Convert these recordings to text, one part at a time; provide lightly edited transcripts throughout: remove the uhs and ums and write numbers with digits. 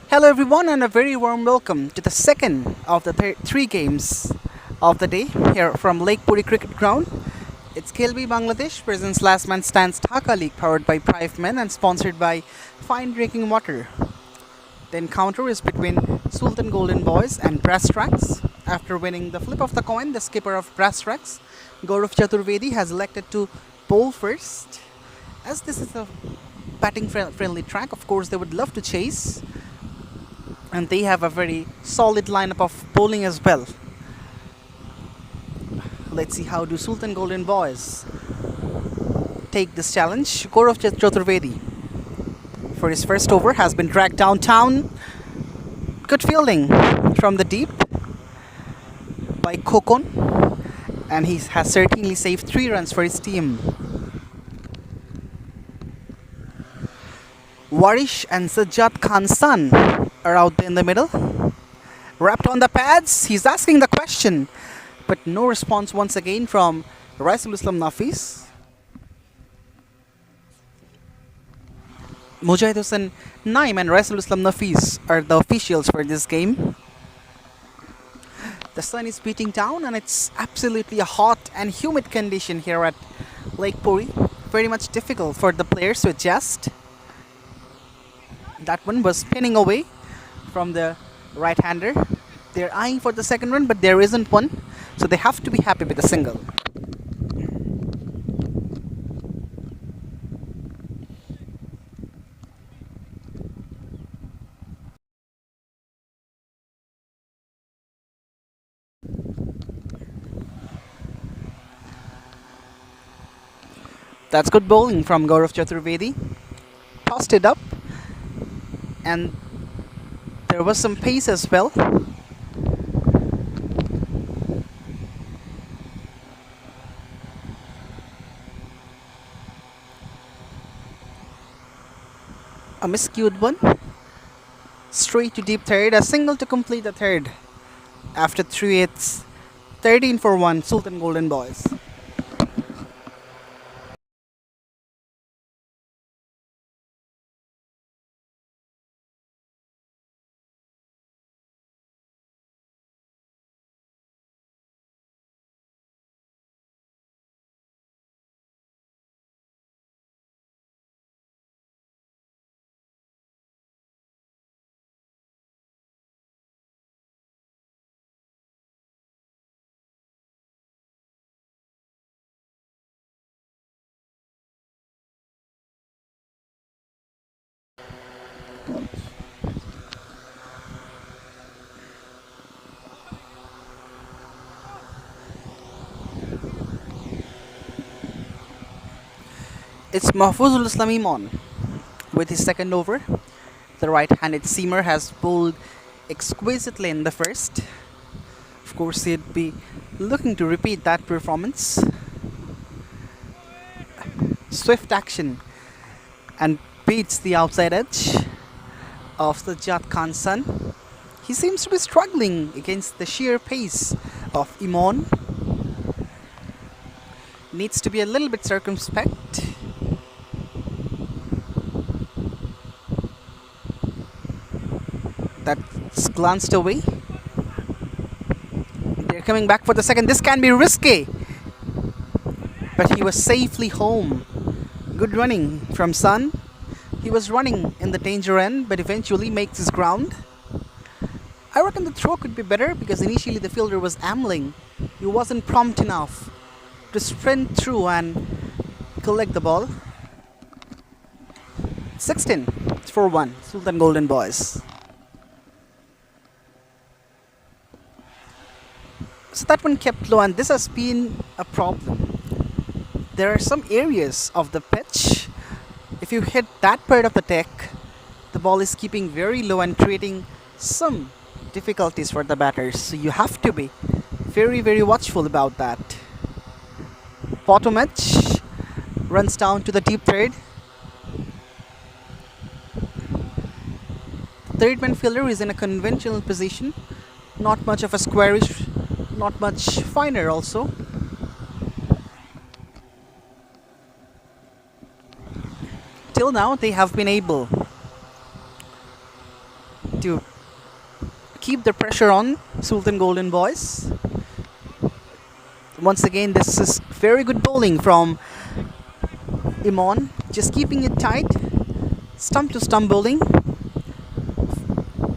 Hello, everyone, and a very warm welcome to the second of the three games of the day here from Lake Puri Cricket Ground. It's Khelbei Bangladesh presents Last Man Stands Dhaka League powered by Prive Men and sponsored by Fine Drinking Water. The encounter is between Sultan Golden Boys and Brass Tracks. After winning the flip of the coin, the skipper of Brass Tracks, Gaurav Chaturvedi, has elected to bowl first. As this is a batting friendly track, of course, they would love to chase, and they have a very solid lineup of bowling as well. Let's see how do Sultan Golden Boys take this challenge. Gaurav Chaturvedi for his first over has been dragged downtown. Good fielding from the deep by Kokon, and he has certainly saved 3 runs for his team. Warish and Sajjad Khan's son are out there in the middle. Wrapped on the pads, he's asking the question, but no response once again from Raisul Islam Nafis. Mujahid Hussain Naim and Raisul Islam Nafis are the officials for this game. The sun is beating down and it's absolutely a hot and humid condition here at Lake Puri. Very much difficult for the players to adjust. That one was spinning away from the right-hander. They're eyeing for the second run, but there isn't one, so they have to be happy with a single. That's good bowling from Gaurav Chaturvedi. Tossed it up, and there was some pace as well. A miscued one. Straight to deep third, a single to complete the third. After 3 hits, 13 for 1, Sultan Golden Boys. It's Mahfuzul Islam Iman with his second over. The right-handed seamer has bowled exquisitely in the first. Of course, he'd be looking to repeat that performance. Swift action and beats the outside edge of Sajjad Khan's son. He seems to be struggling against the sheer pace of Iman. Needs to be a little bit circumspect. That's glanced away. They're coming back for the second. This can be risky, but he was safely home. Good running from Sun. He was running in the danger end, but eventually makes his ground. I reckon the throw could be better because initially the fielder was ambling. He wasn't prompt enough to sprint through and collect the ball. 16 for 1, Sultan Golden Boys. So that one kept low, and this has been a problem. There are some areas of the pitch, if you hit that part of the deck, the ball is keeping very low and creating some difficulties for the batters. So you have to be very watchful about that. Bottom edge runs down to the deep third. Third man fielder is in a conventional position, not much of a squarish, not much finer also. Till now they have been able to keep the pressure on Sultan Golden Boys. Once again, this is very good bowling from Imon, just keeping it tight, stump to stump bowling.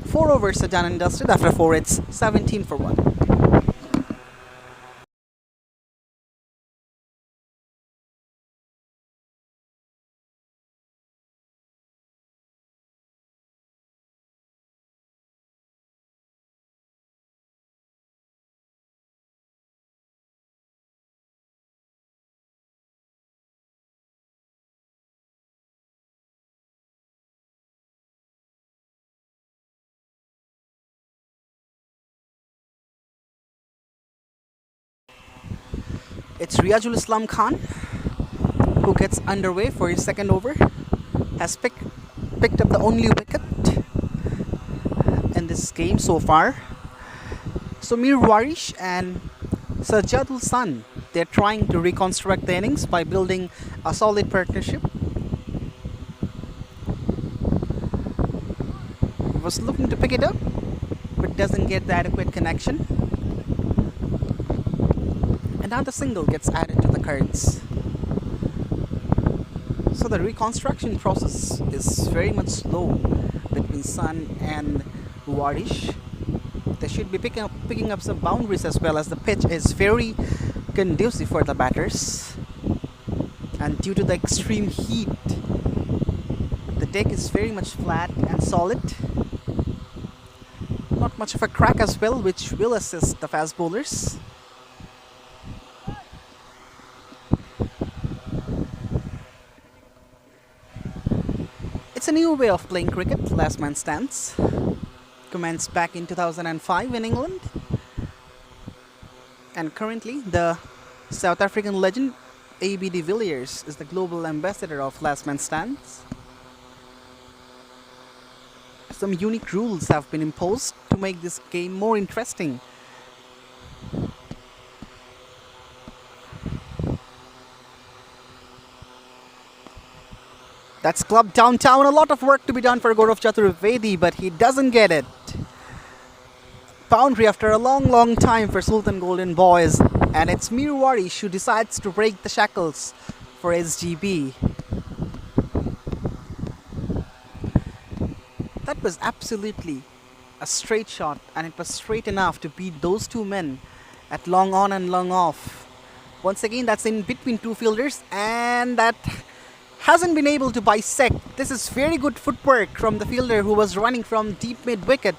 4 overs are done and dusted. After 4, it's 17 for 1. It's Riazul Islam Khan who gets underway for his second over. Has picked up the only wicket in this game so far. So Mir Warish and Sajadul San, they're trying to reconstruct the innings by building a solid partnership. Was looking to pick it up, but doesn't get the adequate connection. Another single gets added to the cards. So the reconstruction process is very much slow between Sun and Warish. They should be picking up some boundaries as well, as the pitch is very conducive for the batters. And due to the extreme heat, the deck is very much flat and solid. Not much of a crack as well, which will assist the fast bowlers. It's a new way of playing cricket, last man stands. Commenced back in 2005 in England. And currently, the South African legend A.B. de Villiers is the global ambassador of last man stands. Some unique rules have been imposed to make this game more interesting. That's club downtown. A lot of work to be done for Gaurav Chaturvedi, but he doesn't get it. Boundary after a long time for Sultan Golden Boys, and it's Mir Warish who decides to break the shackles for SGB. That was absolutely a straight shot, and it was straight enough to beat those two men at long on and long off. Once again, that's in between two fielders, and that hasn't been able to bisect. This is very good footwork from the fielder who was running from deep mid wicket,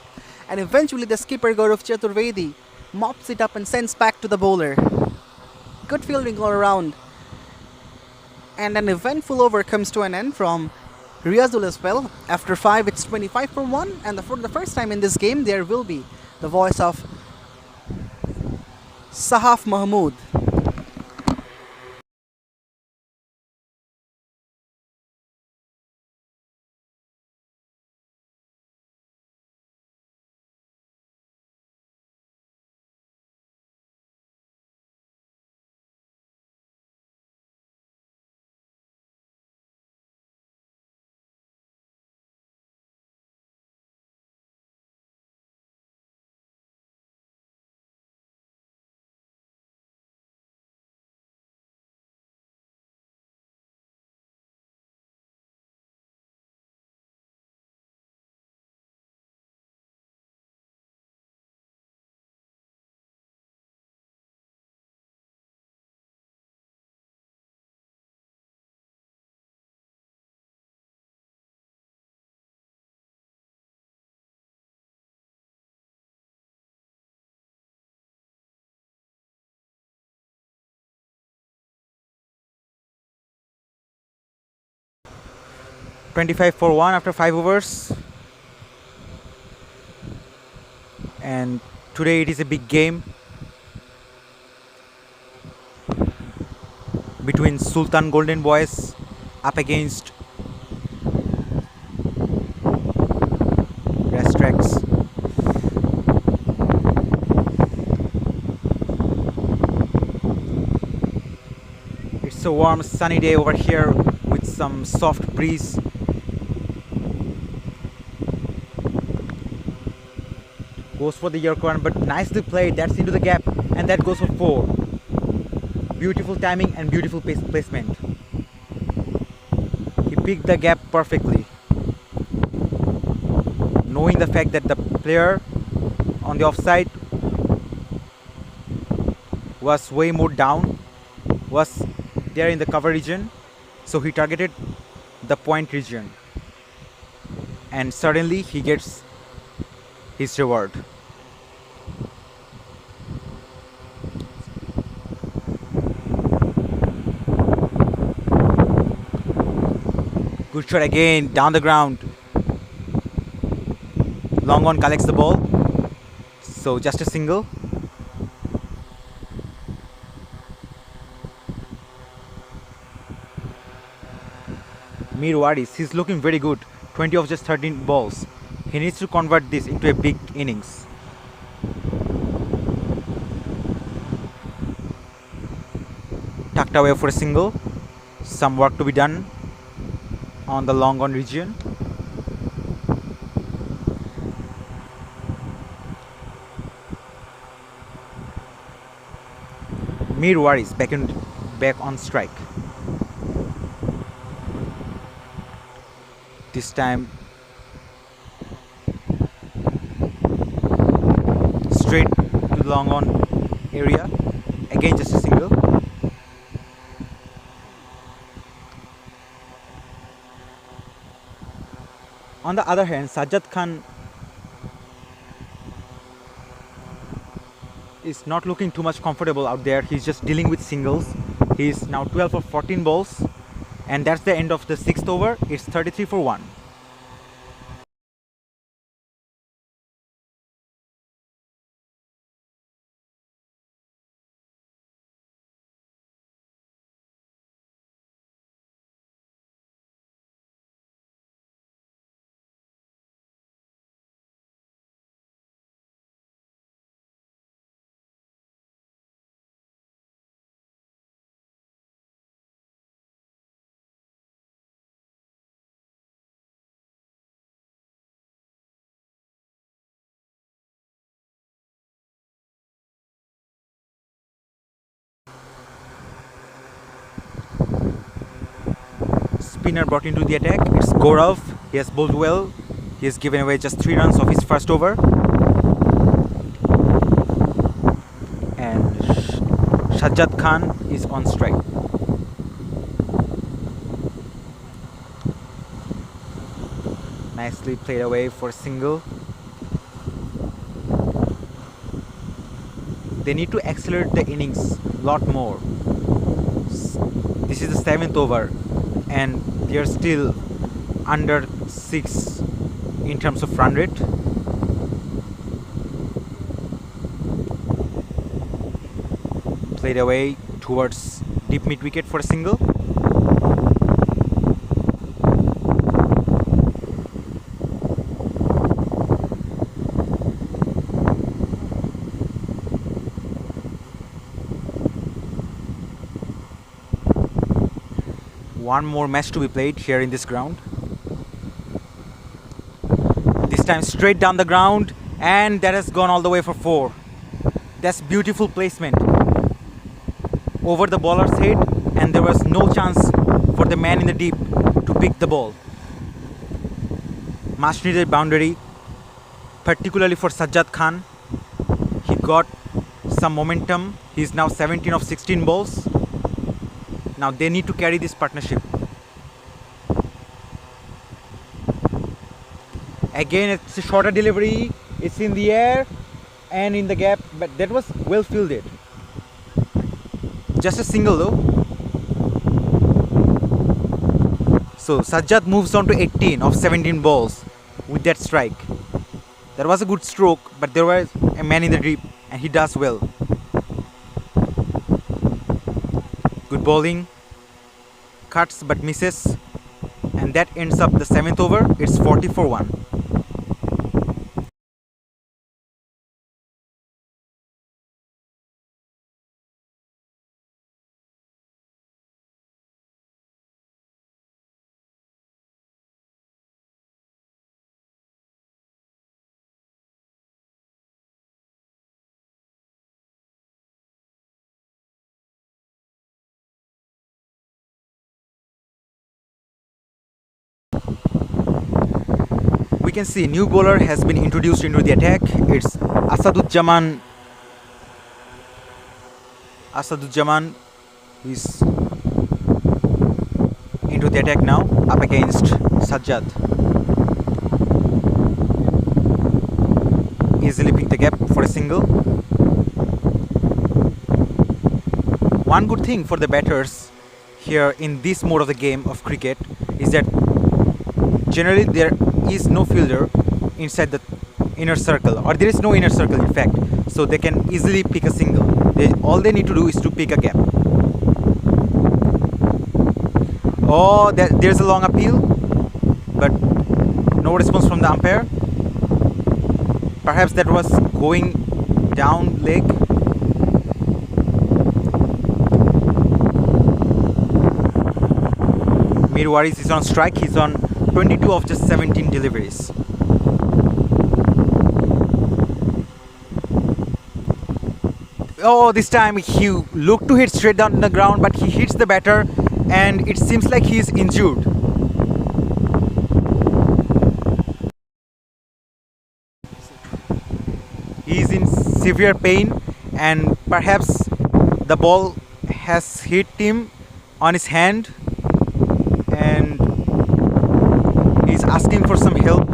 and eventually the skipper Gaurav Chaturvedi mops it up and sends back to the bowler. Good fielding all around. And an eventful over comes to an end from Riazul as well. After 5, it's 25 for 1, and for the first time in this game, there will be the voice of Sahaf Mahmood. $25 for 1 after 5 overs, and today it is a big game between Sultan Golden Boys up against Rastrix. It's a warm sunny day over here with some soft breeze. Goes for the Yorker one, but nicely played. That's into the gap, and that goes for 4. Beautiful timing and beautiful placement. He picked the gap perfectly, knowing the fact that the player on the offside was way more down, was there in the cover region, so he targeted the point region, and suddenly he gets his reward. Good shot again, down the ground. Long on collects the ball, so just a single. Mir Waris, he's looking very good. 20 of just 13 balls. He needs to convert this into a big innings. Tucked away for a single. Some work to be done on the long on region. Mir Waris back on strike. This time straight to the long on area. Again just a single. On the other hand, Sajjad Khan is not looking too much comfortable out there. He's just dealing with singles. He's now 12 for 14 balls, and that's the end of the 6th over. It's 33 for 1. Spinner brought into the attack. It's Gaurav. He has bowled well. He has given away just 3 runs of his first over. And Sajjad Khan is on strike. Nicely played away for a single. They need to accelerate the innings a lot more. This is the 7th over, and they are still under 6 in terms of run rate. Played away towards deep mid wicket for a single. One more match to be played here in this ground. This time straight down the ground, and that has gone all the way for 4. That's beautiful placement over the bowler's head, and there was no chance for the man in the deep to pick the ball. Much needed boundary, particularly for Sajjad Khan. He got some momentum. He's now 17 of 16 balls. Now they need to carry this partnership. Again, it's a shorter delivery. It's in the air and in the gap, but that was well fielded. Just a single though. So Sajjad moves on to 18 of 17 balls with that strike. That was a good stroke, but there was a man in the deep, and he does well. Good bowling. Cuts but misses, and that ends up the 7th over. It's 40 for 1. can see new bowler has been introduced into the attack. It's Asaduzzaman. Asaduzzaman is into the attack now, up against Sajjad. Easily pick the gap for a single. One good thing for the batters here in this mode of the game of cricket is that generally there is no fielder inside the inner circle, or there is no inner circle in fact, so they can easily pick a single. All they need to do is to pick a gap. Oh, there's a long appeal, but no response from the umpire. Perhaps that was going down leg. Mir Waris is on strike. He's on 22 of just 17 deliveries. Oh, this time he looked to hit straight down the ground, but he hits the batter and it seems like he is injured. He is in severe pain and perhaps the ball has hit him on his hand and he's asking for some help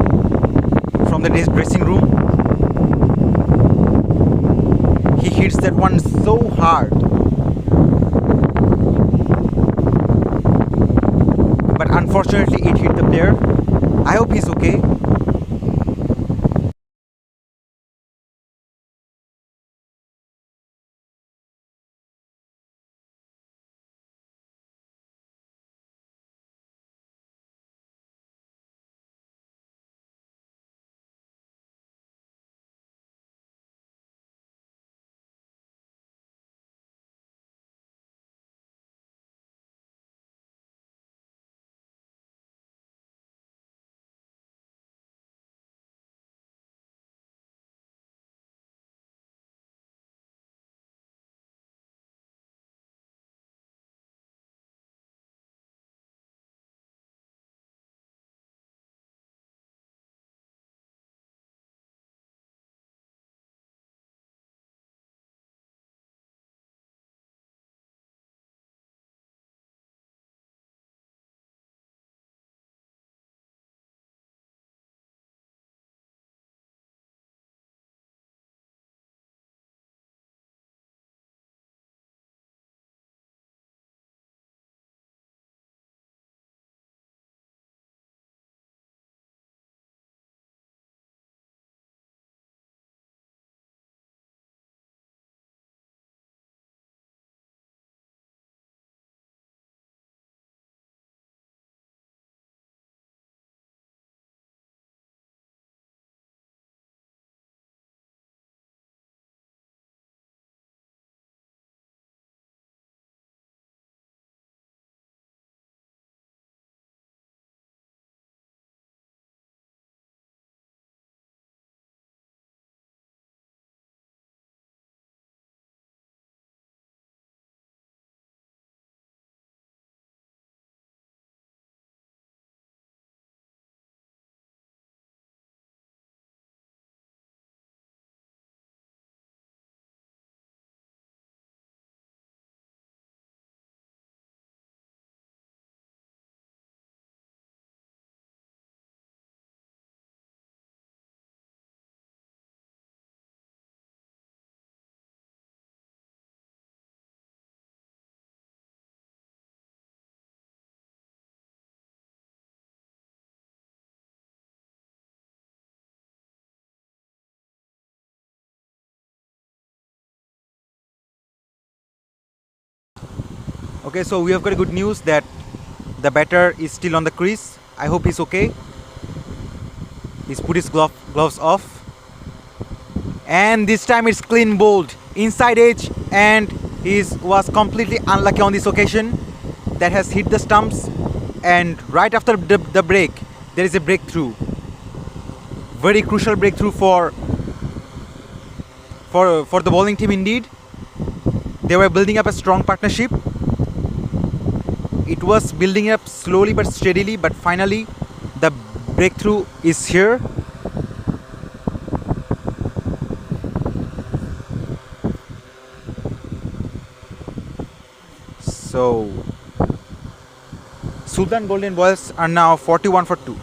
from the dressing room. He hits that one so hard, but unfortunately it hit the player. I hope he's okay. Okay, so we have got a good news that the batter is still on the crease. I hope he's okay. He's put his gloves off. And this time it's clean bowled. Inside edge, and he was completely unlucky on this occasion. That has hit the stumps. And right after the break, there is a breakthrough. Very crucial breakthrough for the bowling team indeed. They were building up a strong partnership. It was building up slowly but steadily, but finally the breakthrough is here. So Sultan Golden Boys are now 41 for 2.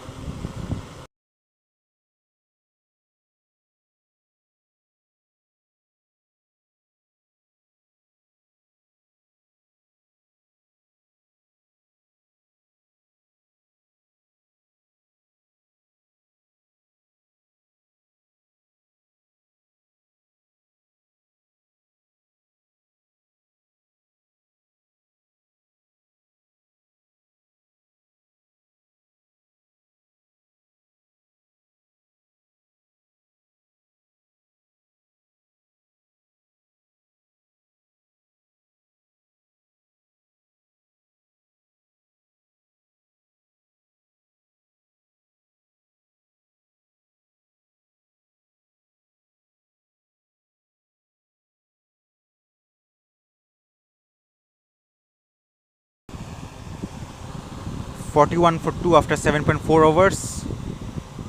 Forty-one for 2 after 7.4 overs,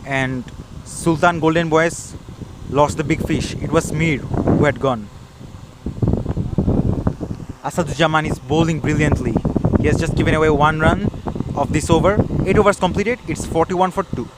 and Sultan Golden Boys lost the big fish. It was Mir who had gone. Asadujaman is bowling brilliantly. He has just given away 1 run of this over. 8 overs completed. It's 41 for 2.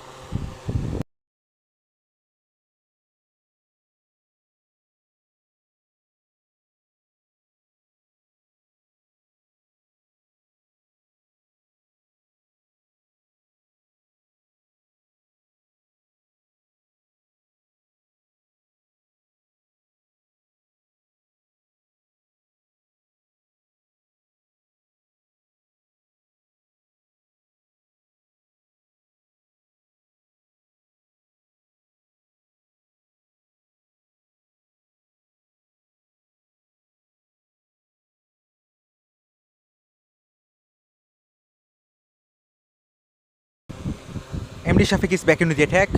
MD Shafiq is back into the attack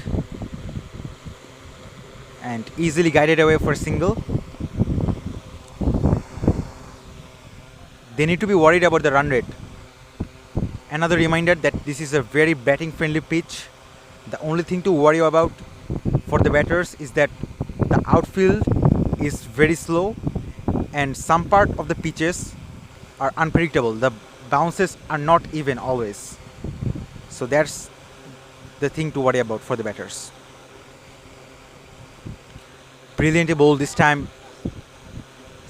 and easily guided away for a single. They need to be worried about the run rate. Another reminder that this is a very batting friendly pitch. The only thing to worry about for the batters is that the outfield is very slow and some part of the pitches are unpredictable. The bounces are not even always. So that's the thing to worry about for the batters. Brilliantly bowled this time.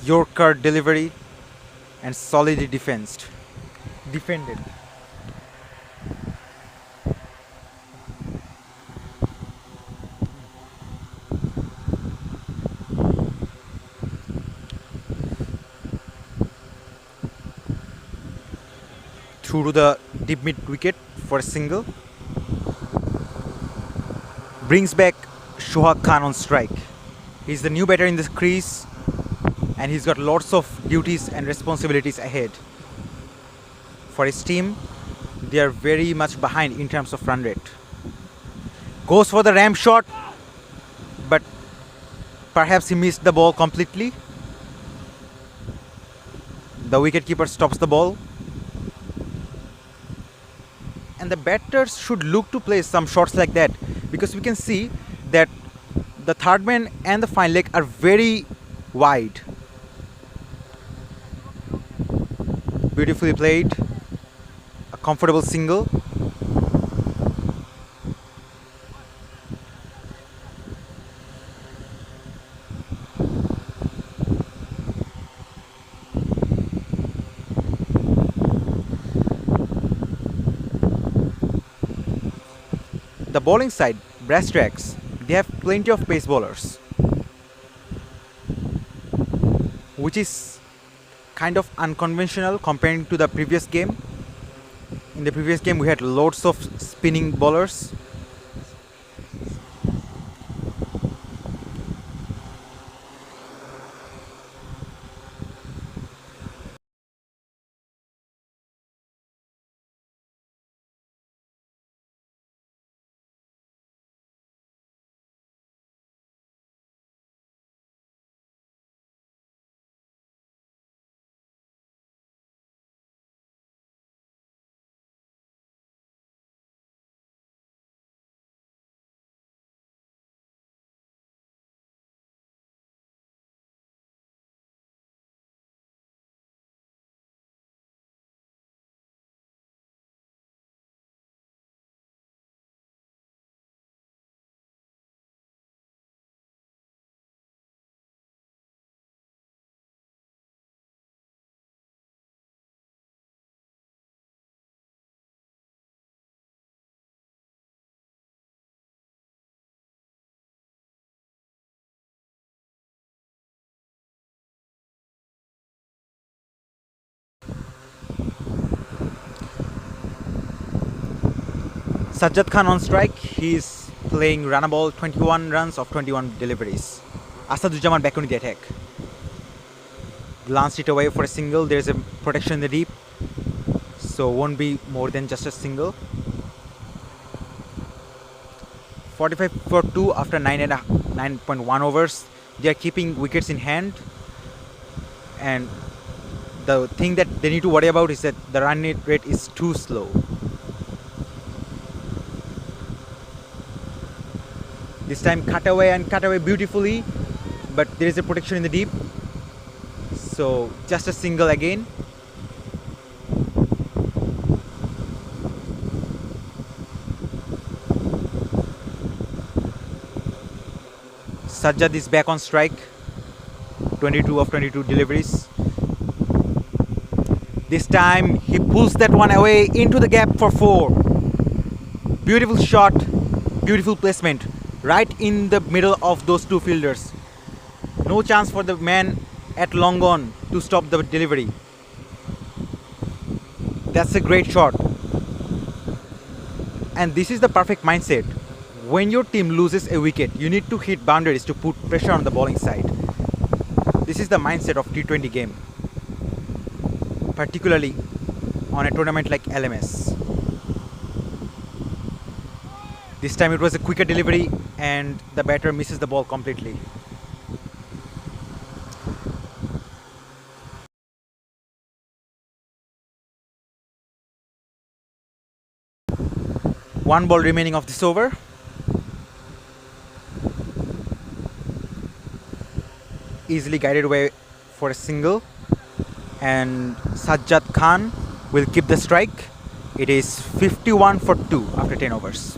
Yorker delivery and solidly defended. Through to the deep mid wicket for a single. Brings back Shohag Khan on strike. He's the new batter in the crease and he's got lots of duties and responsibilities ahead. For his team, they are very much behind in terms of run rate. Goes for the ramp shot, but perhaps he missed the ball completely. The wicketkeeper stops the ball. And the batters should look to play some shots like that because we can see that the third man and the fine leg are very wide. Beautifully played. A comfortable single. The bowling side, brass tracks, they have plenty of pace bowlers, which is kind of unconventional comparing to the previous game. In the previous game, we had loads of spinning bowlers. Sajjad Khan on strike. He's playing runnable 21 runs of 21 deliveries. Asaduzzaman back on the attack. Glanced it away for a single. There's a protection in the deep, so won't be more than just a single. 45 for 2 after 9.1 overs. They are keeping wickets in hand, and the thing that they need to worry about is that the run rate is too slow. This time cut away beautifully, but there is a protection in the deep, so just a single again. Sajjad is back on strike. 22 of 22 deliveries. This time he pulls that one away into the gap for 4. Beautiful shot, beautiful placement, right in the middle of those two fielders. No chance for the man at long on to stop the delivery. That's a great shot. And this is the perfect mindset. When your team loses a wicket, you need to hit boundaries to put pressure on the bowling side. This is the mindset of T20 game, particularly on a tournament like LMS. This time it was a quicker delivery and the batter misses the ball completely. One ball remaining of this over. Easily guided away for a single, and Sajjad Khan will keep the strike. It is 51 for 2 after 10 overs.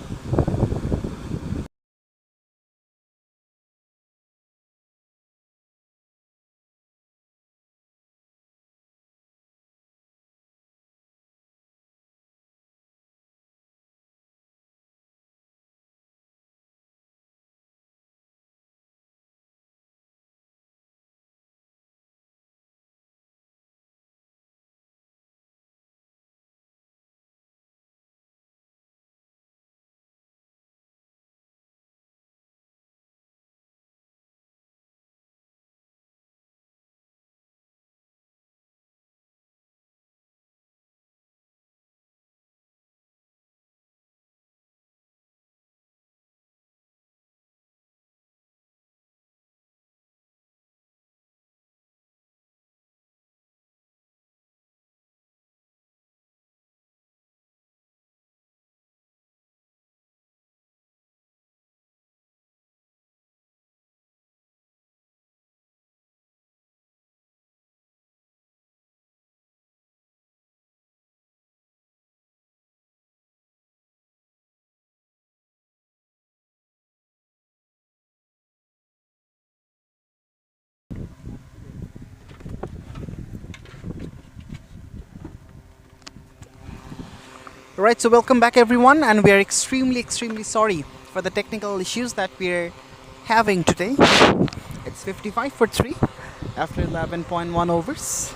Right, so welcome back everyone, and we are extremely sorry for the technical issues that we're having today. It's 55 for 3 after 11.1 overs.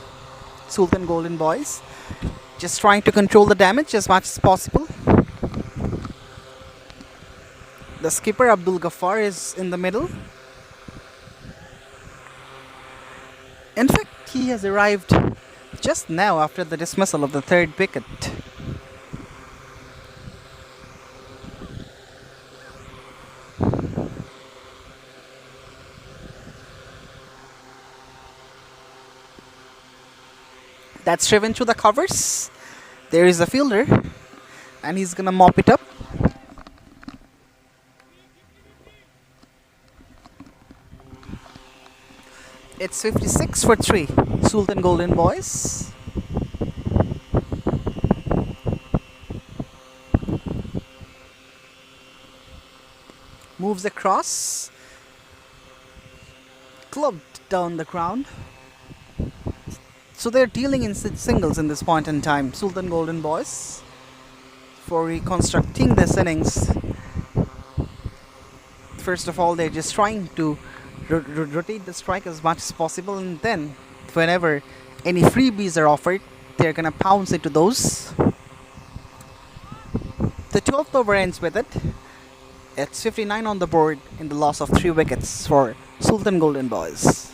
Sultan Golden Boys just trying to control the damage as much as possible. The skipper Abdul Ghaffar is in the middle. In fact, he has arrived just now after the dismissal of the third wicket. That's driven through the covers. There is a fielder, and he's gonna mop it up. It's 56 for 3, Sultan Golden Boys. Moves across, clubbed down the ground. So they're dealing in singles in this point in time. Sultan Golden Boys, for reconstructing this innings. First of all, they're just trying to rotate the strike as much as possible, and then whenever any freebies are offered, they're gonna pounce into those. The 12th over ends with it. It's 59 on the board in the loss of 3 wickets for Sultan Golden Boys.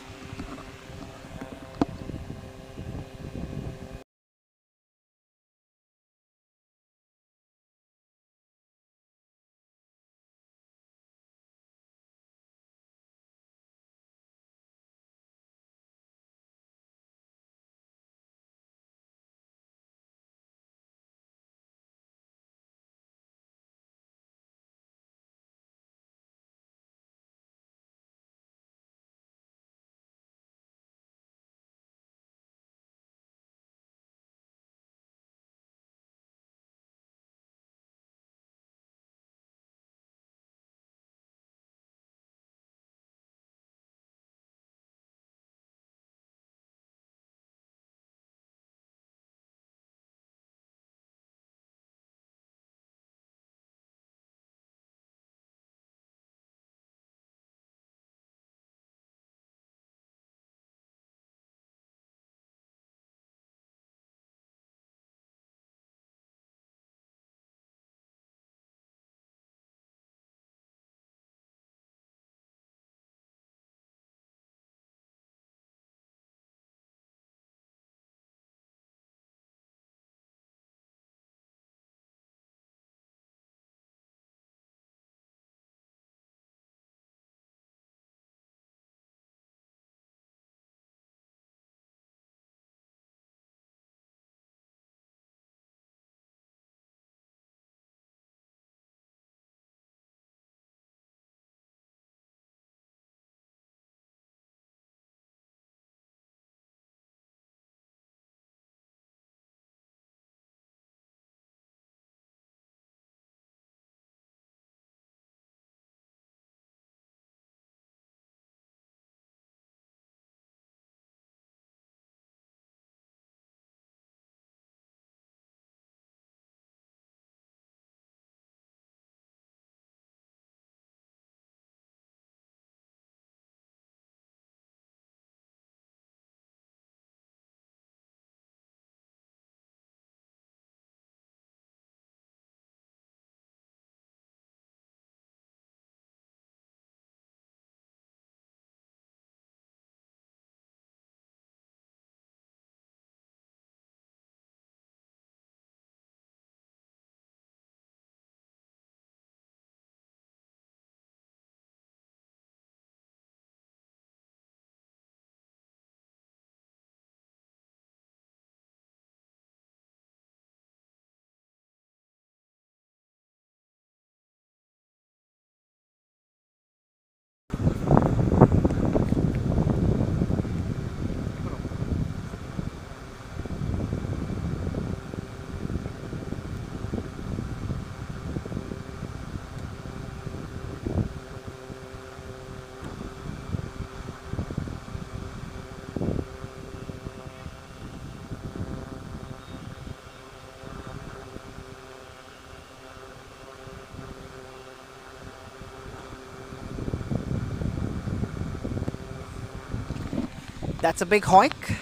That's a big hoik,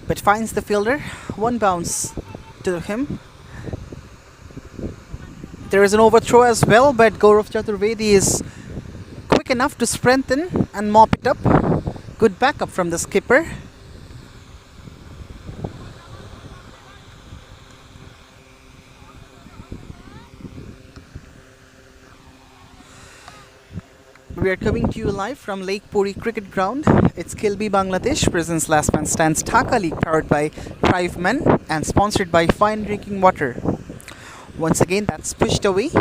but finds the fielder. One bounce to him. There is an overthrow as well, but Gaurav Chaturvedi is quick enough to sprint in and mop it up. Good backup from the skipper. We are coming to you live from Lake Puri Cricket Ground. It's Khelbei, Bangladesh. Presents Last Man Stands Dhaka League, powered by Prive and sponsored by Fine Drinking Water. Once again, that's pushed away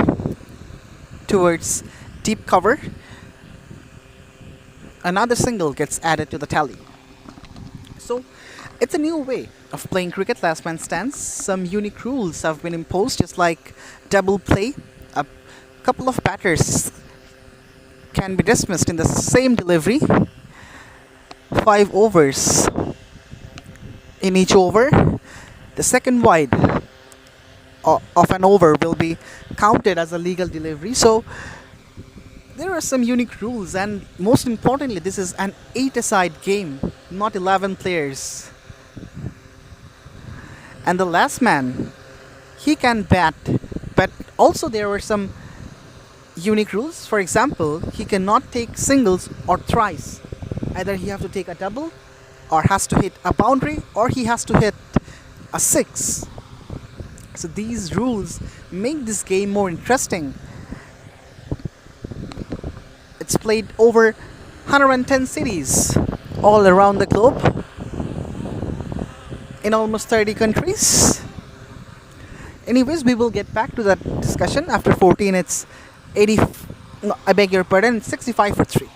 towards deep cover. Another single gets added to the tally. So, it's a new way of playing cricket. Last Man Stands. Some unique rules have been imposed, just like double play. A couple of batters can be dismissed in the same delivery. 5 overs in each over. The second wide of an over will be counted as a legal delivery. So there are some unique rules, and most importantly, this is an 8-a-side game, not 11 players. And the last man, he can bat But also there were some unique rules. For example, he cannot take singles or thrice. Either he have to take a double, or has to hit a boundary, or he has to hit a six. So these rules make this game more interesting. It's played over 110 cities all around the globe in almost 30 countries. Anyways, we will get back to that discussion after 14. It's 80. No, I beg your pardon. It's 65 for 3.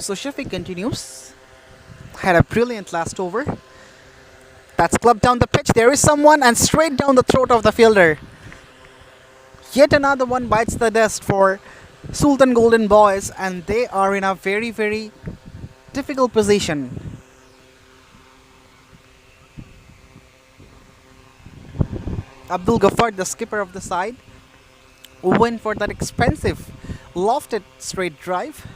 So Shafiq continues. Had a brilliant last over. That's clubbed down the pitch. There is someone and straight down the throat of the fielder. Yet another one bites the dust for Sultan Golden Boys, and they are in a very, very difficult position. Abdul Ghaffar, the skipper of the side, went for that expensive lofted straight drive,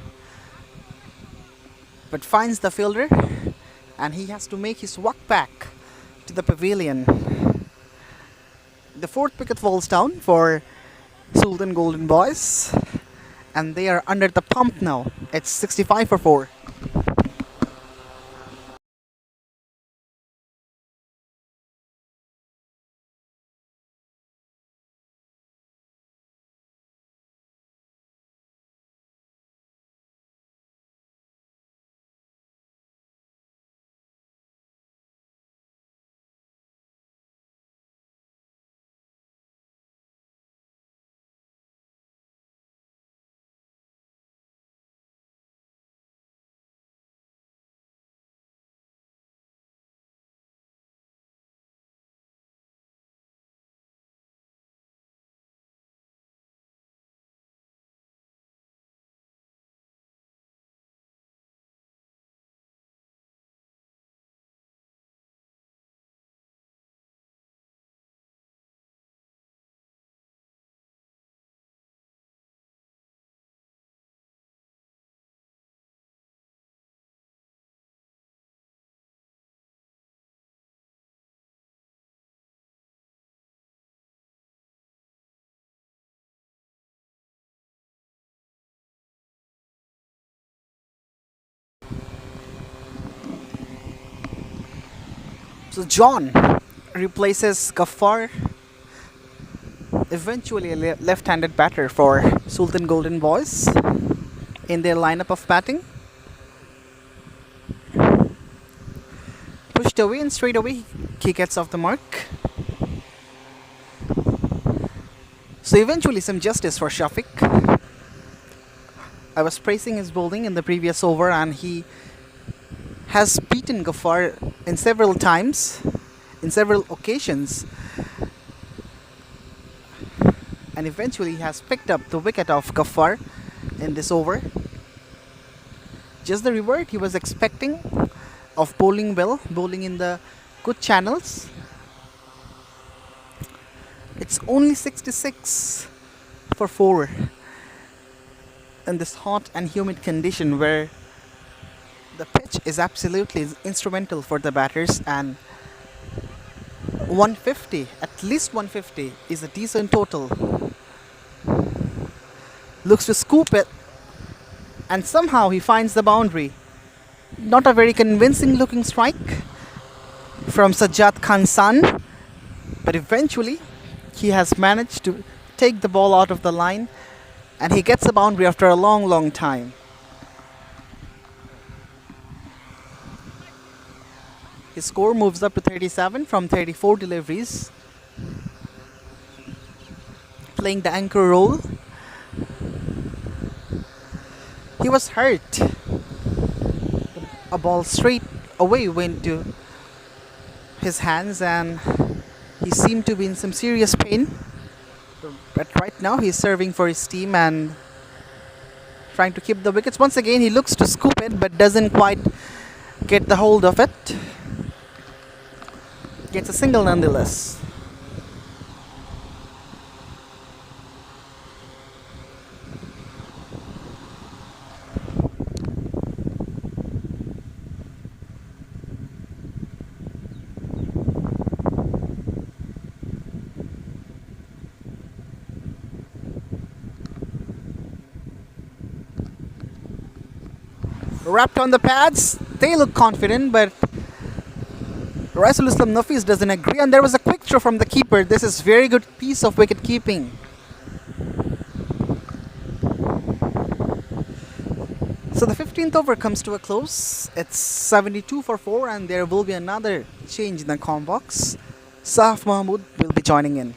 but finds the fielder, and he has to make his walk back to the pavilion. The fourth wicket falls down for Sultan Golden Boys, and they are under the pump now. It's 65 for 4. So John replaces Ghaffar, eventually a left-handed batter for Sultan Golden Boys in their lineup of batting. Pushed away, and straight away he gets off the mark. So eventually some justice for Shafiq. I was praising his bowling in the previous over, and he has beaten Ghaffar in several times, in several occasions, and eventually has picked up the wicket of Ghaffar in this over. just the reward he was expecting of bowling well, bowling in the good channels. It's only 66 for 4 in this hot and humid condition where the pitch is absolutely instrumental for the batters, and 150, at least 150, is a decent total. Looks to scoop it, and somehow he finds the boundary. Not a very convincing looking strike from Sajjad Khan's son, but eventually he has managed to take the ball out of the line, and he gets a boundary after a long time. His score moves up to 37 from 34 deliveries. Playing the anchor role. He was hurt. A ball straight away went to his hands and he seemed to be in some serious pain. But right now he's serving for his team and trying to keep the wickets. Once again he looks to scoop it but doesn't quite get the hold of it. Gets a single nonetheless. Wrapped on the pads, they look confident, but Raisul Islam Nafis doesn't agree, and there was a quick throw from the keeper. This is very good piece of wicket keeping. So the 15th over comes to a close. It's 72 for 4 and there will be another change in the com box. Saf Mahmood will be joining in.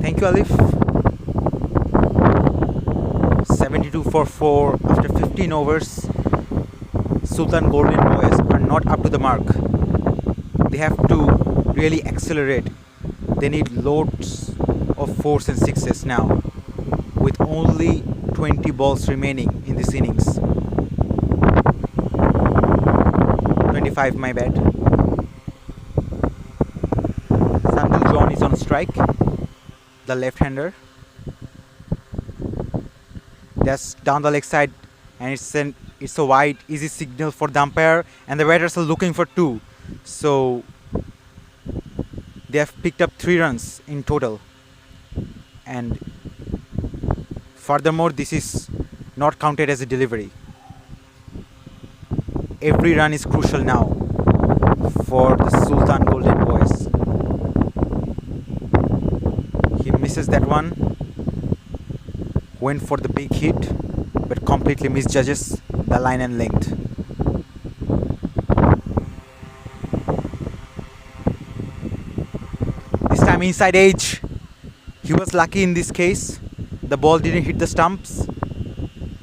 Thank you, Alif. 72 for 4 after 15 overs. Sultan Golden Boys are not up to the mark. They have to really accelerate. They need loads of 4s and 6s now, with only 20 balls remaining in this innings. 25, my bad. Sandil John is on strike, the left-hander. That's down the leg side, and it's a wide, easy signal for the umpire, and the batters are looking for 2. So they have picked up 3 runs in total. And furthermore, this is not counted as a delivery. Every run is crucial now for the Sultan Golden Boys. He misses that one. Went for the big hit, but completely misjudges the line and length. This time inside edge. He was lucky in this case. The ball didn't hit the stumps.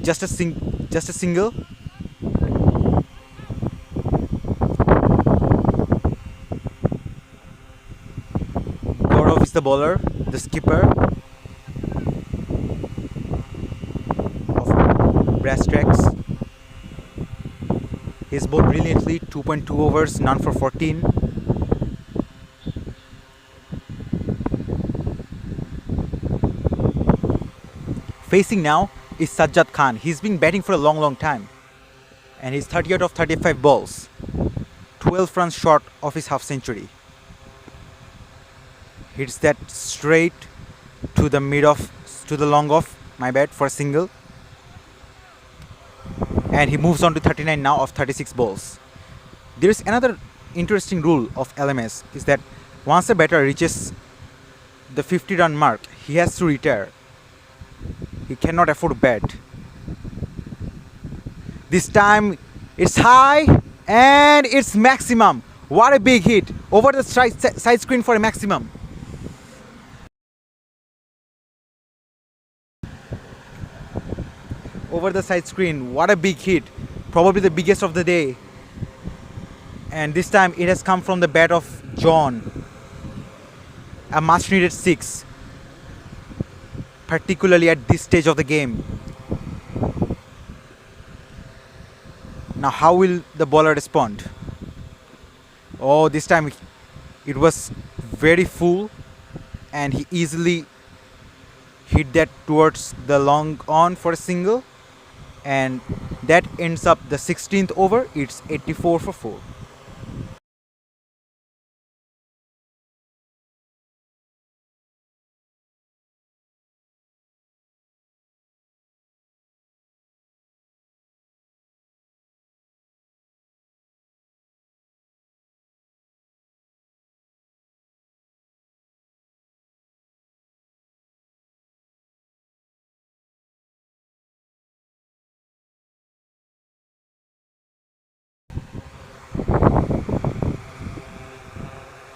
Just a single. Gaurav is the bowler, the skipper of Brass Tracks. He's bowled brilliantly, 2.2 overs, none for 14. Facing now is Sajjad Khan. He's been batting for a long time. And he's 30 out of 35 balls. 12 runs short of his half century. Hits that straight to the long off, my bad, for a single. And he moves on to 39 now of 36 balls. There is another interesting rule of LMS, is that once a batter reaches the 50-run mark, he has to retire. He cannot afford to bat. This time it's high and it's maximum. What a big hit over the side screen for a maximum. over the side screen. What a big hit. Probably the biggest of the day. And this time it has come from the bat of John. A much needed six. Particularly at this stage of the game. Now how will the bowler respond? Oh, this time it was very full and he easily hit that towards the long on for a single, and that ends up the 16th over. It's 84 for 4.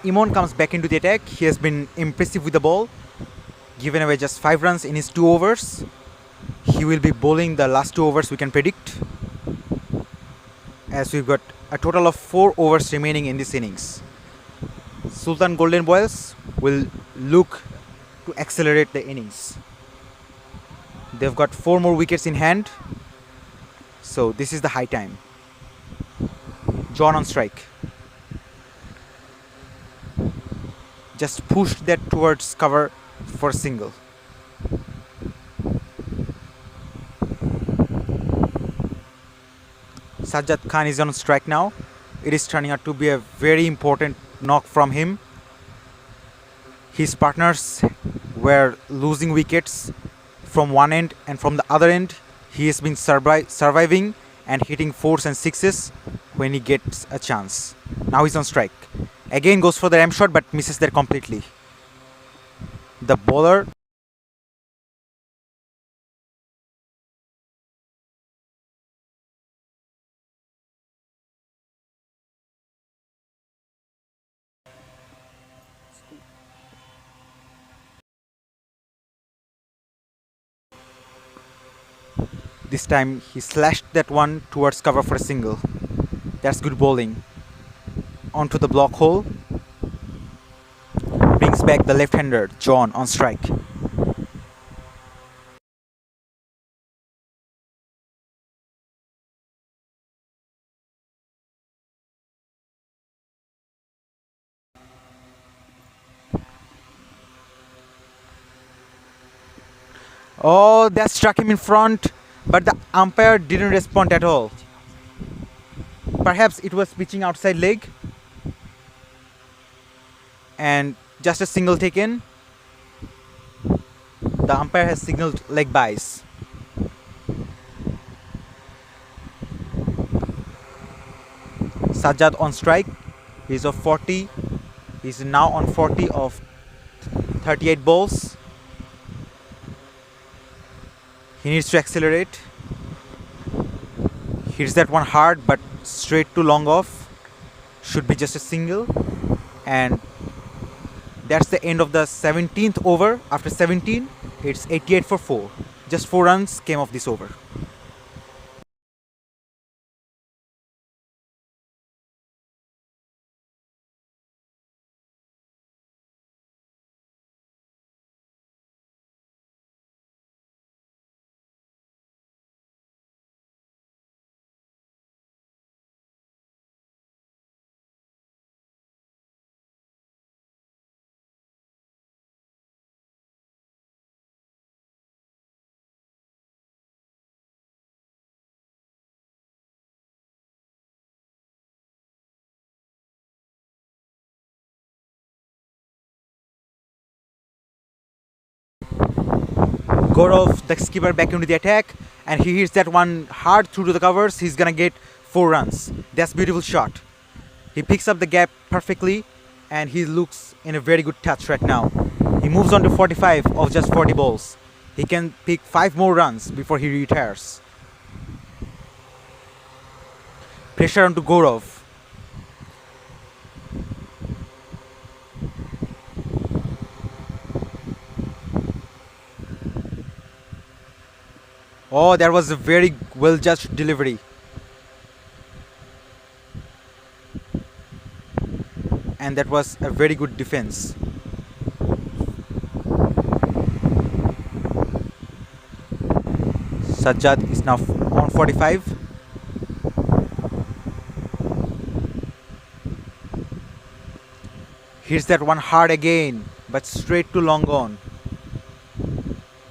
Imon comes back into the attack. He has been impressive with the ball, given away just 5 runs in his 2 overs. He will be bowling the last 2 overs, we can predict, as we've got a total of 4 overs remaining in this innings. Sultan Golden Boys will look to accelerate the innings. They've got 4 more wickets in hand, so this is the high time. John on strike. Just pushed that towards cover for a single. Sajjad Khan is on strike now. It is turning out to be a very important knock from him. His partners were losing wickets from one end, and from the other end he has been surviving and hitting 4s and 6s when he gets a chance. Now he's on strike. Again goes for the ram shot but misses there completely. The bowler this time he slashed that one towards cover for a single. That's good bowling. Onto the block hole. Brings back the left-hander, John, on strike. Oh, that struck him in front, but the umpire didn't respond at all. Perhaps it was pitching outside leg, and just a single taken. The umpire has signaled leg byes. Sajjad on strike. He's of 40. He's now on 40 of 38 balls. He needs to accelerate. Hits that one hard but straight to long off. Should be just a single. And that's the end of the 17th over. After 17, it's 88 for 4. Just 4 runs came off this over. Gaurav, the skipper, back into the attack, and he hits that one hard through to the covers. He's gonna get 4 runs. That's a beautiful shot. He picks up the gap perfectly, and he looks in a very good touch right now. He moves on to 45 of just 40 balls. He can pick 5 more runs before he retires. Pressure onto Gaurav. Oh, that was a very well judged delivery. And that was a very good defense. Sajjad is now on 45. Hits that one hard again, but straight to long on.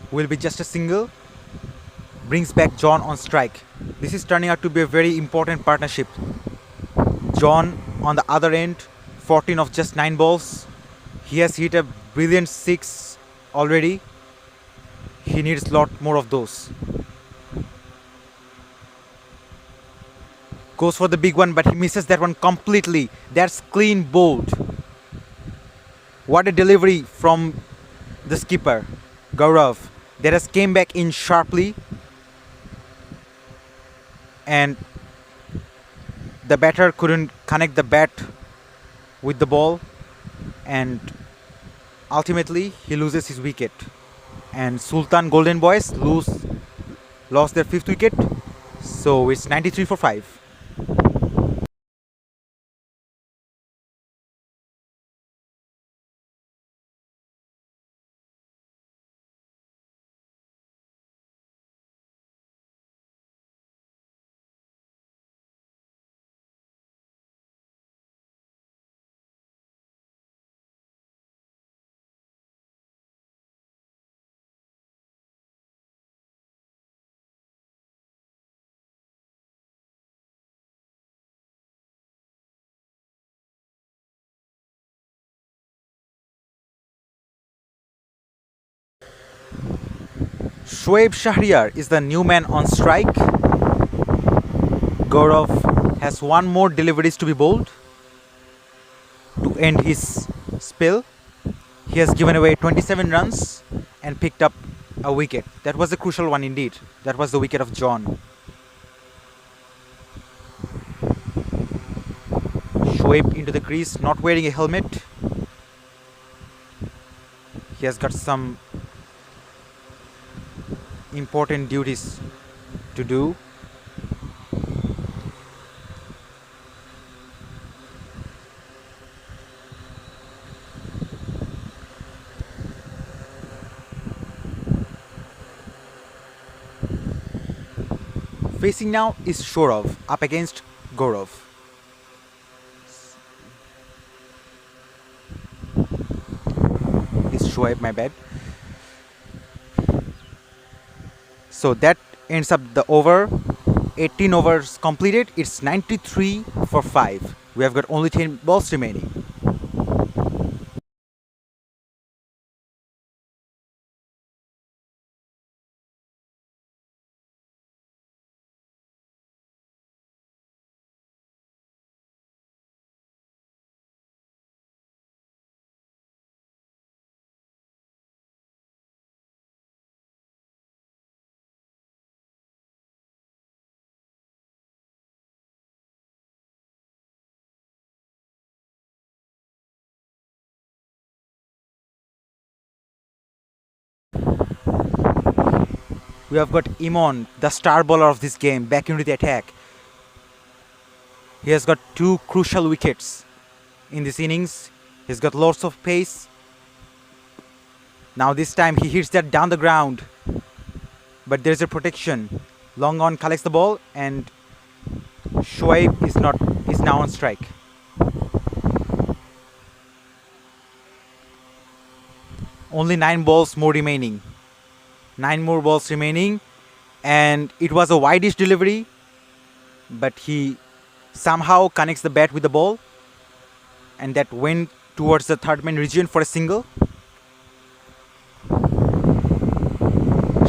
Will be just a single. Brings back John on strike. This is turning out to be a very important partnership. John on the other end, 14 of just 9 balls. He has hit a brilliant 6 already. He needs a lot more of those. Goes for the big one, but he misses that one completely. That's clean bowled. What a delivery from the skipper, Gaurav. That has came back in sharply. And the batter couldn't connect the bat with the ball. And ultimately, he loses his wicket. And Sultan Golden Boys lost their 5th wicket. So it's 93 for 5. Shoaib Shahryar is the new man on strike. Gaurav has one more deliveries to be bowled to end his spell. He has given away 27 runs and picked up a wicket. That was a crucial one indeed. That was the wicket of John. Shoaib into the crease, not wearing a helmet. He has got some important duties to do. Facing now is Shorav up against Gaurav. Is Shoaib, my bad. So that ends up the over. 18 overs completed. It's 93 for 5. We have got only 10 balls remaining. We have got Imon, the star bowler of this game, back into the attack. He has got 2 crucial wickets in this innings. He's got lots of pace. Now this time he hits that down the ground. But there's a protection. Long on collects the ball and Shoaib is now on strike. Only 9 balls more remaining. 9 more balls remaining, and it was a wide-ish delivery, but he somehow connects the bat with the ball, and that went towards the third man region for a single.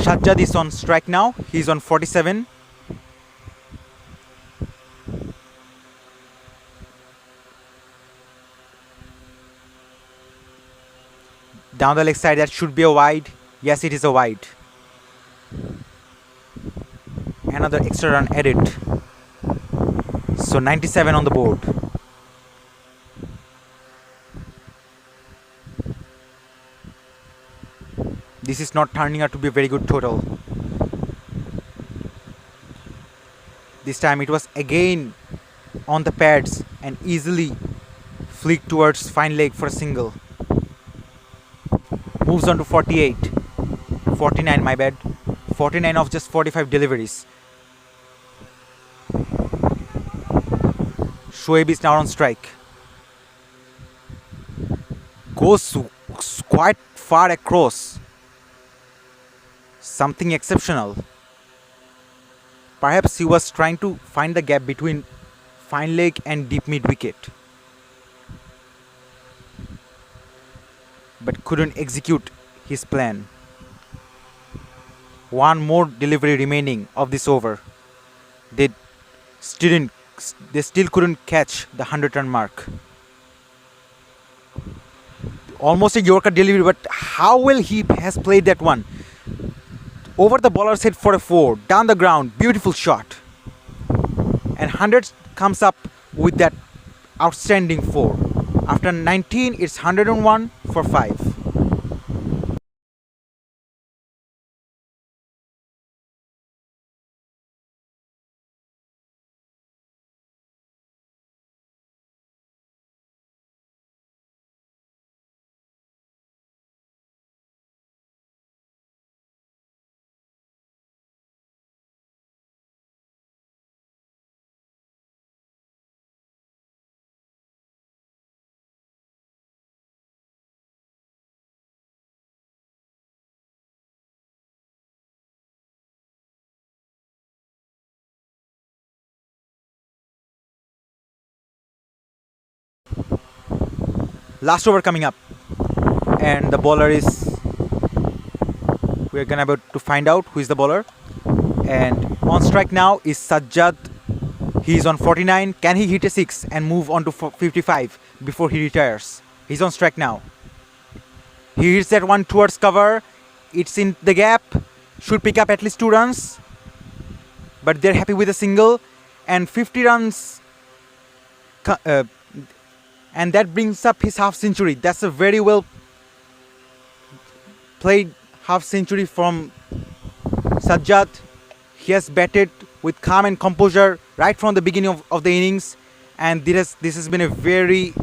Sajjad is on strike now. He's on 47. Down the leg side, that should be a wide. Yes, it is a wide. Another extra run added. So 97 on the board. This is not turning out to be a very good total. This time it was again on the pads and easily flicked towards fine leg for a single. Moves on to 48. 49, my bad. 49 of just 45 deliveries. Shoaib is now on strike. Goes quite far across. Something exceptional. Perhaps he was trying to find the gap between fine leg and deep mid wicket, but couldn't execute his plan. One more delivery remaining of this over. They still couldn't catch the 100-run mark. Almost a Yorker delivery, but how well he has played that one. Over the bowler's head for a 4, down the ground, beautiful shot. And 100 comes up with that outstanding 4. After 19, it's 101 for 5. Last over coming up, and the bowler is, we're gonna about to find out who is the bowler. And on strike now is Sajjad. He's on 49. Can he hit a 6 and move on to 55 before he retires? He's on strike now. He hits that one towards cover. It's in the gap. Should pick up at least 2 runs, but they're happy with a single. And 50 runs, and that brings up his half century. That's a very well played half century from Sajjad. He has batted with calm and composure right from the beginning of the innings, and this has been a very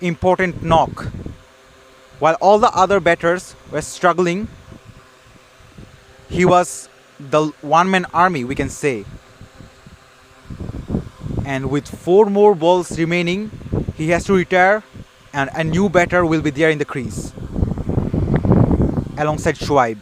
important knock. While all the other batters were struggling, he was the one-man army, we can say. And with 4 more balls remaining, he has to retire, and a new batter will be there in the crease alongside Shoaib.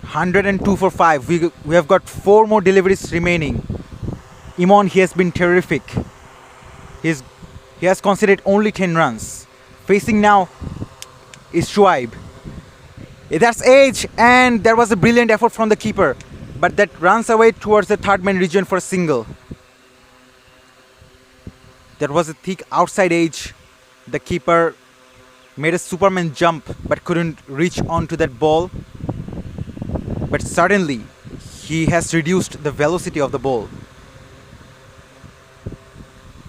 (102 for 5). We have got 4 more deliveries remaining. Imon, he has been terrific. He has conceded only 10 runs. Facing now is Shoaib. That's edge, and there was a brilliant effort from the keeper, but that runs away towards the third man region for a single. There was a thick outside edge. The keeper made a Superman jump but couldn't reach onto that ball. But suddenly he has reduced the velocity of the ball.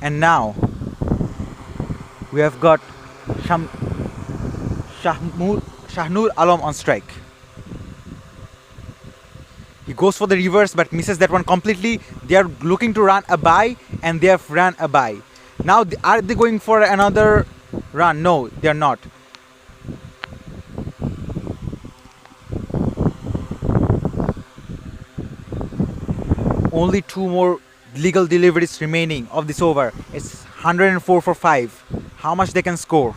And now we have got Shahnur Alam on strike. He goes for the reverse but misses that one completely. They are looking to run a bye, and they have ran a bye. Now are they going for another run? No, they are not. Only 2 more legal deliveries remaining of this over. It's 104 for 5. How much they can score?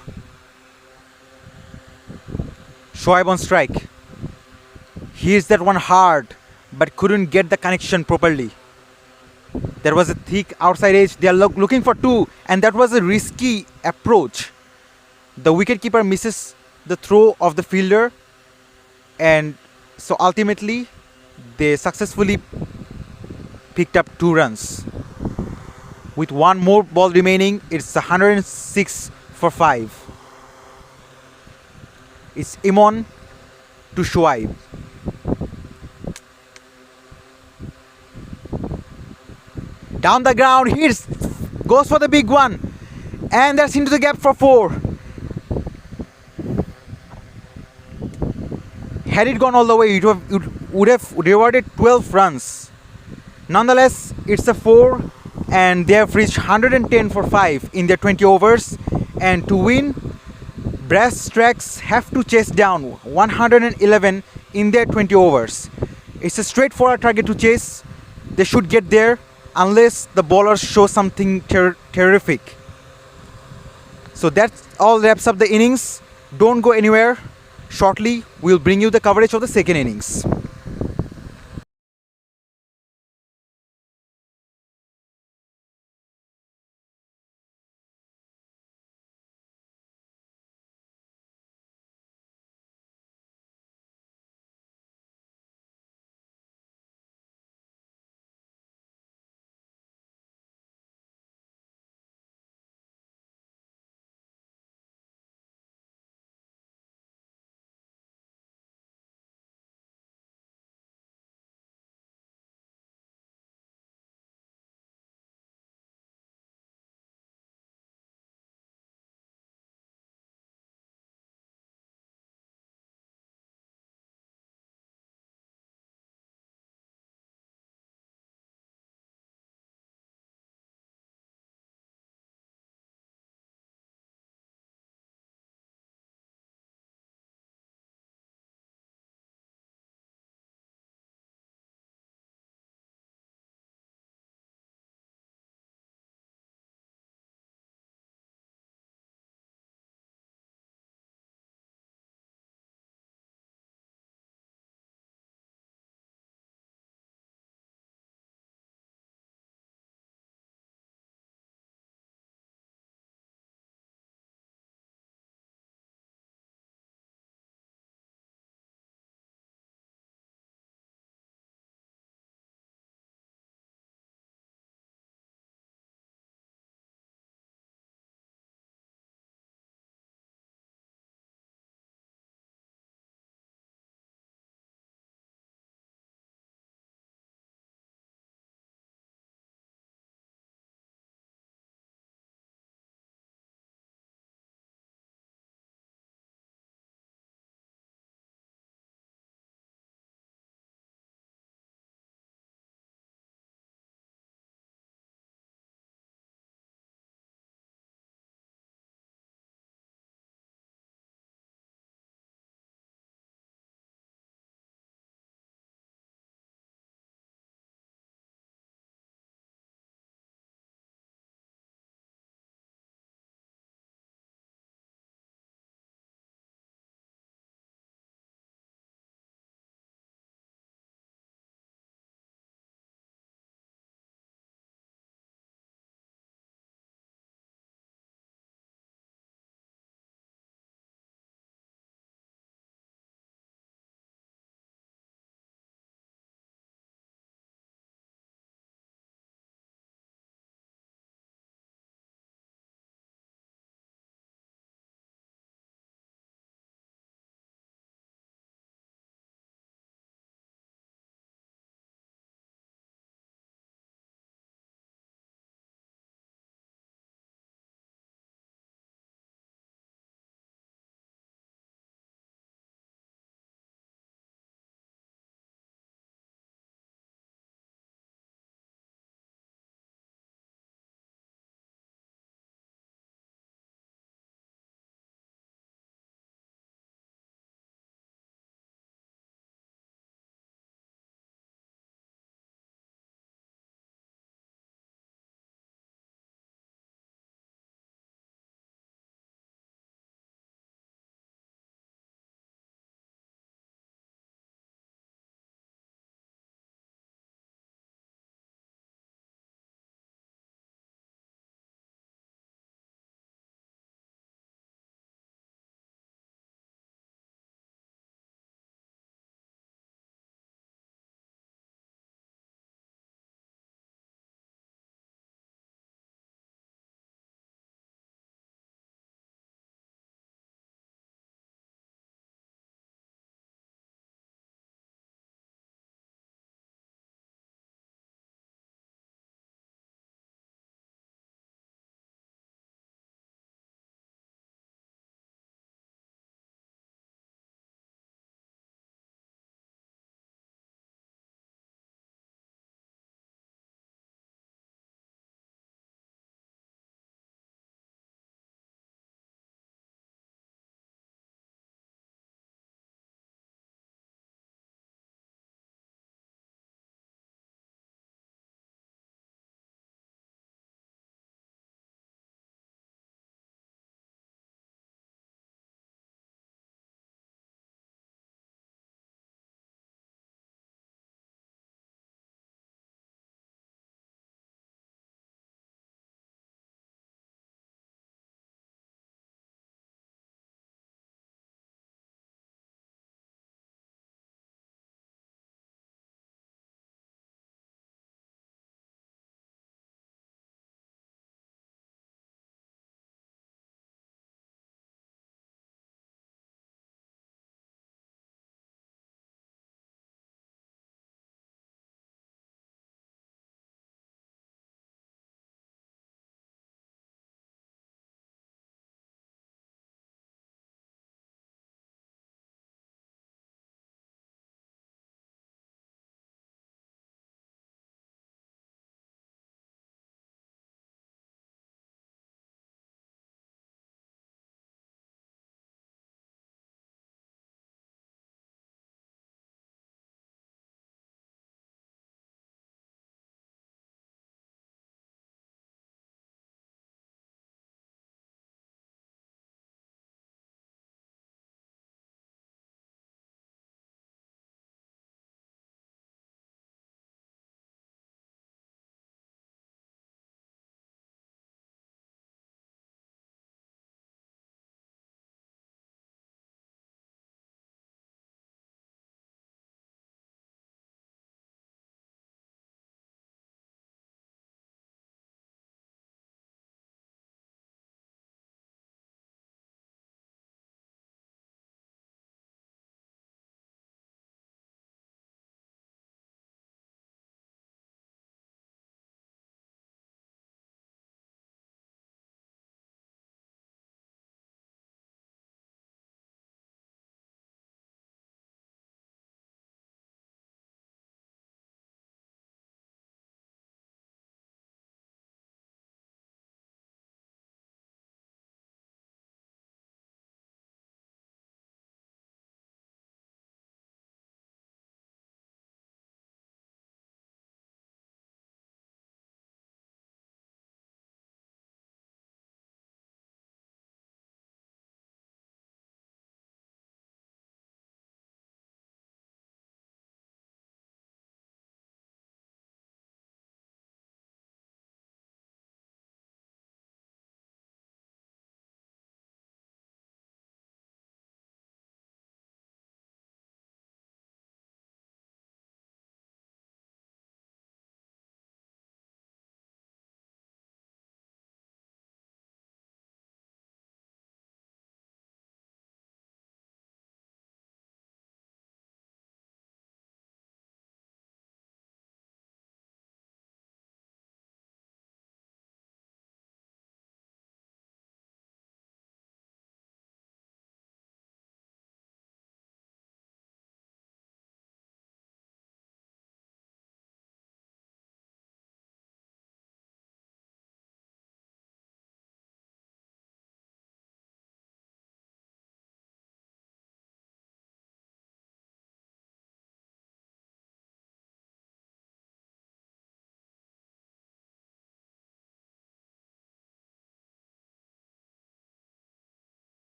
Shoaib on strike. He hits that one hard but couldn't get the connection properly. There was a thick outside edge. They are looking for 2, and that was a risky approach. The wicketkeeper misses the throw of the fielder, and so ultimately they successfully picked up 2 runs. With 1 more ball remaining, it's 106 for 5. It's Imon to Shoaib. Down the ground, hits Goes for the big one. And that's into the gap for 4. Had it gone all the way, it would have rewarded 12 runs. Nonetheless, it's a 4, and they have reached 110 for 5 in their 20 overs. And to win, Brass Tracks have to chase down 111 in their 20 overs. It's a straightforward target to chase. They should get there unless the bowlers show something terrific. So that all wraps up the innings. Don't go anywhere. Shortly, we'll bring you the coverage of the second innings.